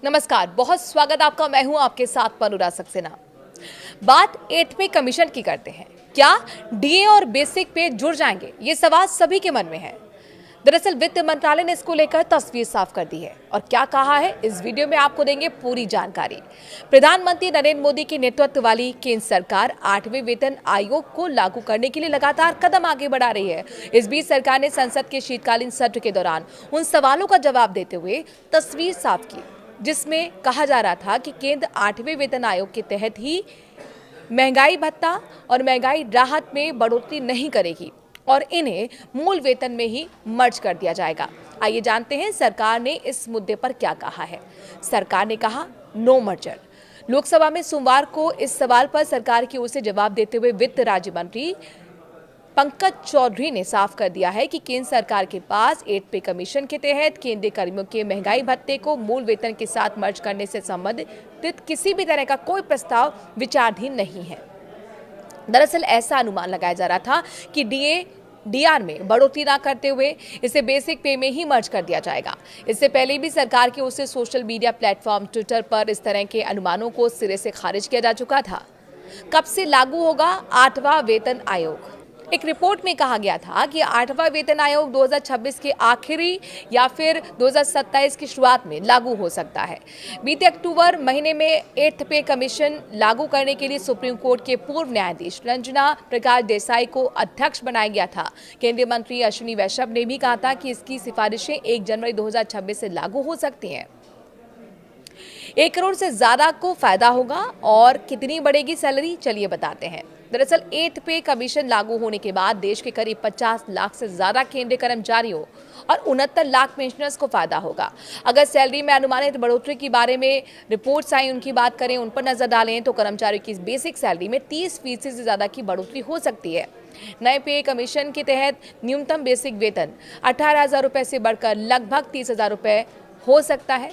नमस्कार, बहुत स्वागत आपका। मैं हूं आपके साथ अनुराग सक्सेना। बात 8वें कमीशन की करते हैं। क्या डीए और बेसिक पे जुड़ जाएंगे? ये सवाल सभी के मन में है। दरअसल वित्त मंत्रालय ने इसको लेकर तस्वीर साफ कर दी है और क्या कहा है, इस वीडियो में आपको देंगे पूरी जानकारी। प्रधानमंत्री नरेंद्र मोदी के नेतृत्व वाली केंद्र सरकार 8वें वेतन आयोग को लागू करने के लिए लगातार कदम आगे बढ़ा रही है। इस बीच सरकार ने संसद के शीतकालीन सत्र के दौरान उन सवालों का जवाब देते हुए तस्वीर साफ की, जिसमें कहा जा रहा था कि केंद्र 8वें वेतन आयोग के तहत ही महंगाई भत्ता और महंगाई राहत में बढ़ोतरी नहीं करेगी और इन्हें मूल वेतन में ही मर्ज कर दिया जाएगा। आइए जानते हैं सरकार ने इस मुद्दे पर क्या कहा है। सरकार ने कहा नो मर्जर। लोकसभा में सोमवार को इस सवाल पर सरकार की ओर से जवाब देते हुए वित्त राज्य मंत्री पंकज चौधरी ने साफ कर दिया है कि केंद्र सरकार के पास 8 पे कमीशन के तहत केंद्रीय कर्मियों के महंगाई भत्ते को मूल वेतन के साथ मर्ज करने से संबंधित किसी भी तरह का कोई प्रस्ताव विचाराधीन नहीं है। दरअसल ऐसा अनुमान लगाया जा रहा था कि डीआर में बढ़ोतरी न करते हुए इसे बेसिक पे में ही मर्ज कर दिया जाएगा। इससे पहले भी सरकार की ओर से सोशल मीडिया प्लेटफॉर्म ट्विटर पर इस तरह के अनुमानों को सिरे से खारिज किया जा चुका था। कब से लागू होगा 8वां वेतन आयोग? एक रिपोर्ट में कहा गया था कि 8वां वेतन आयोग 2026 के आखिरी या फिर 2027 की शुरुआत में लागू हो सकता है। बीते अक्टूबर महीने में 8th पे कमीशन लागू करने के लिए सुप्रीम कोर्ट के पूर्व न्यायाधीश रंजना प्रकाश देसाई को अध्यक्ष बनाया गया था। केंद्रीय मंत्री अश्विनी वैष्णव ने भी कहा था कि इसकी सिफारिशें 1 जनवरी 2026 से लागू हो सकती हैं। 1 करोड़ से ज्यादा को फायदा होगा और कितनी बढ़ेगी सैलरी, चलिए बताते हैं। दरअसल 8th पे कमीशन लागू होने के बाद देश के करीब 50 लाख से ज्यादा केंद्रीय कर्मचारियों और 69 लाख पेंशनर्स को फायदा होगा। अगर सैलरी में अनुमानित बढ़ोतरी के बारे में रिपोर्ट्स आई, उनकी बात करें, उन पर नजर डालें तो कर्मचारियों की बेसिक सैलरी में 30% से ज्यादा की बढ़ोतरी हो सकती है। नए पे कमीशन के तहत न्यूनतम बेसिक वेतन 18,000 रुपए से बढ़कर लगभग 30,000 रुपए हो सकता है।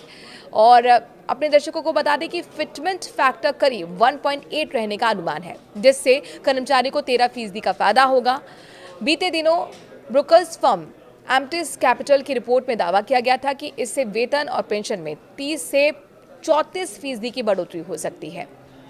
और अपने दर्शकों को बता दें कि फिटमेंट फैक्टर करीब 1.8 रहने का अनुमान है, जिससे कर्मचारी को 13% का फायदा होगा। बीते दिनों ब्रोकर्स फर्म एम्प्टिस कैपिटल की रिपोर्ट में दावा किया गया था कि इससे वेतन और पेंशन में 30 से 34% की बढ़ोतरी हो सकती है।